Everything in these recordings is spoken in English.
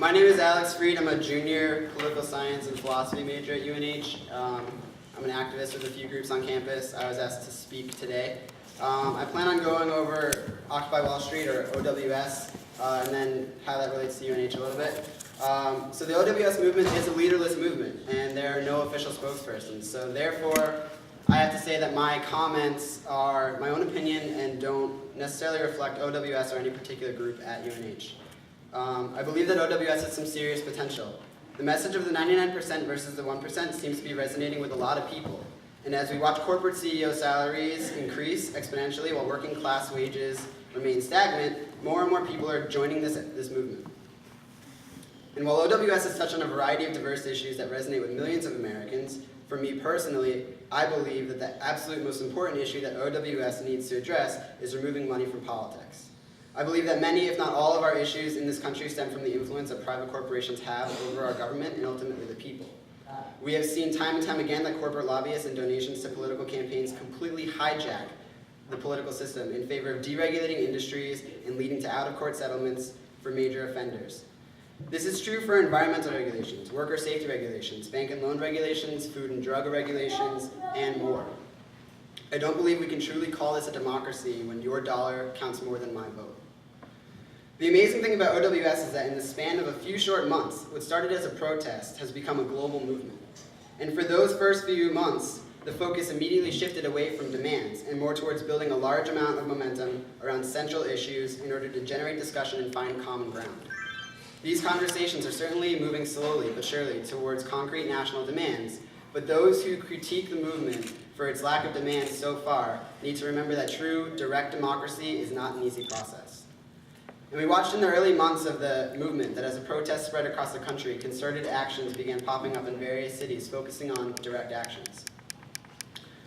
My name is Alex Freid. I'm a junior political science and philosophy major at UNH. I'm an activist with a few groups on campus. I was asked to speak today. I plan on going over Occupy Wall Street, or OWS, and then how that relates to UNH a little bit. So the OWS movement is a leaderless movement, and there are no official spokespersons. So therefore, I have to say that my comments are my own opinion and don't necessarily reflect OWS or any particular group at UNH. I believe that OWS has some serious potential. The message of the 99% versus the 1% seems to be resonating with a lot of people. And as we watch corporate CEO salaries increase exponentially while working class wages remain stagnant, more and more people are joining this movement. And while OWS has touched on a variety of diverse issues that resonate with millions of Americans, for me personally, I believe that the absolute most important issue that OWS needs to address is removing money from politics. I believe that many, if not all, of our issues in this country stem from the influence that private corporations have over our government and ultimately the people. We have seen time and time again that corporate lobbyists and donations to political campaigns completely hijack the political system in favor of deregulating industries and leading to out-of-court settlements for major offenders. This is true for environmental regulations, worker safety regulations, bank and loan regulations, food and drug regulations, and more. I don't believe we can truly call this a democracy when your dollar counts more than my vote. The amazing thing about OWS is that in the span of a few short months, what started as a protest has become a global movement. And for those first few months, the focus immediately shifted away from demands and more towards building a large amount of momentum around central issues in order to generate discussion and find common ground. These conversations are certainly moving slowly but surely towards concrete national demands, but those who critique the movement for its lack of demands so far need to remember that true, direct democracy is not an easy process. And we watched in the early months of the movement that as the protests spread across the country, concerted actions began popping up in various cities focusing on direct actions.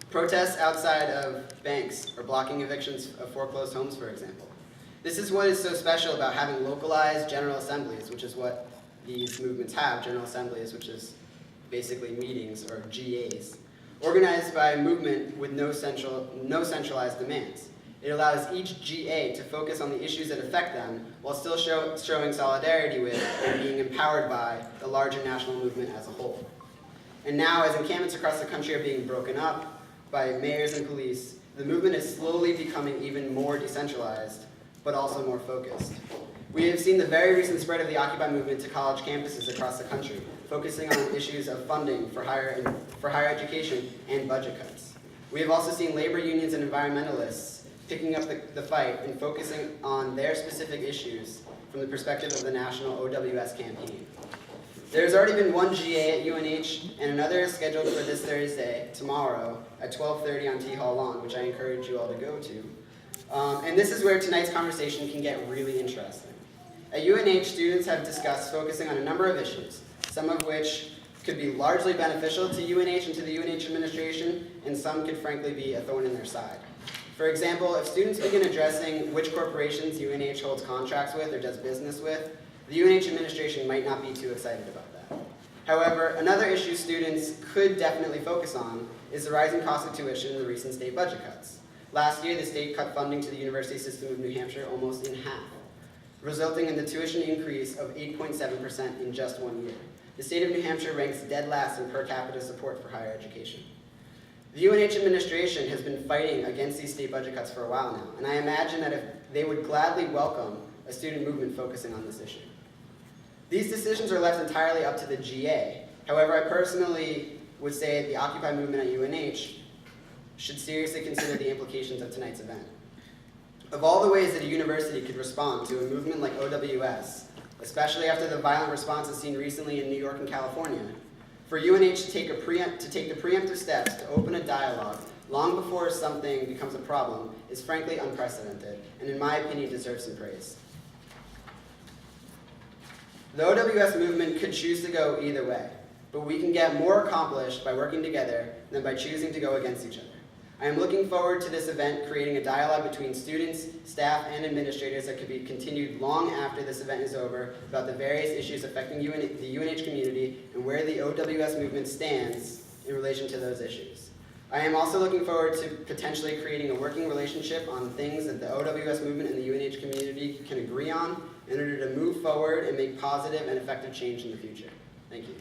Protests outside of banks or blocking evictions of foreclosed homes, for example. This is what is so special about having localized General Assemblies, which is what these movements have, General Assemblies, which is basically meetings, or GAs, organized by a movement with no centralized demands. It allows each GA to focus on the issues that affect them while still showing solidarity with and being empowered by the larger national movement as a whole. And now, as encampments across the country are being broken up by mayors and police, the movement is slowly becoming even more decentralized, but also more focused. We have seen the very recent spread of the Occupy movement to college campuses across the country, focusing on issues of funding for higher education and budget cuts. We have also seen labor unions and environmentalists picking up the fight and focusing on their specific issues from the perspective of the national OWS campaign. There's already been one GA at UNH, and another is scheduled for this Thursday, tomorrow, at 12:30 on T Hall Lawn, which I encourage you all to go to. And this is where tonight's conversation can get really interesting. At UNH, students have discussed focusing on a number of issues, some of which could be largely beneficial to UNH and to the UNH administration, and some could frankly be a thorn in their side. For example, if students begin addressing which corporations UNH holds contracts with or does business with, the UNH administration might not be too excited about that. However, another issue students could definitely focus on is the rising cost of tuition and the recent state budget cuts. Last year, the state cut funding to the university system of New Hampshire almost in half, resulting in the tuition increase of 8.7% in just 1 year. The state of New Hampshire ranks dead last in per capita support for higher education. The UNH administration has been fighting against these state budget cuts for a while now, and I imagine that if they would gladly welcome a student movement focusing on this issue. These decisions are left entirely up to the GA. However, I personally would say the Occupy movement at UNH should seriously consider the implications of tonight's event. Of all the ways that a university could respond to a movement like OWS, especially after the violent responses seen recently in New York and California, for UNH to take the preemptive steps to open a dialogue long before something becomes a problem is frankly unprecedented, and in my opinion deserves some praise. The OWS movement could choose to go either way, but we can get more accomplished by working together than by choosing to go against each other. I am looking forward to this event creating a dialogue between students, staff, and administrators that could be continued long after this event is over about the various issues affecting the UNH community and where the OWS movement stands in relation to those issues. I am also looking forward to potentially creating a working relationship on things that the OWS movement and the UNH community can agree on in order to move forward and make positive and effective change in the future. Thank you.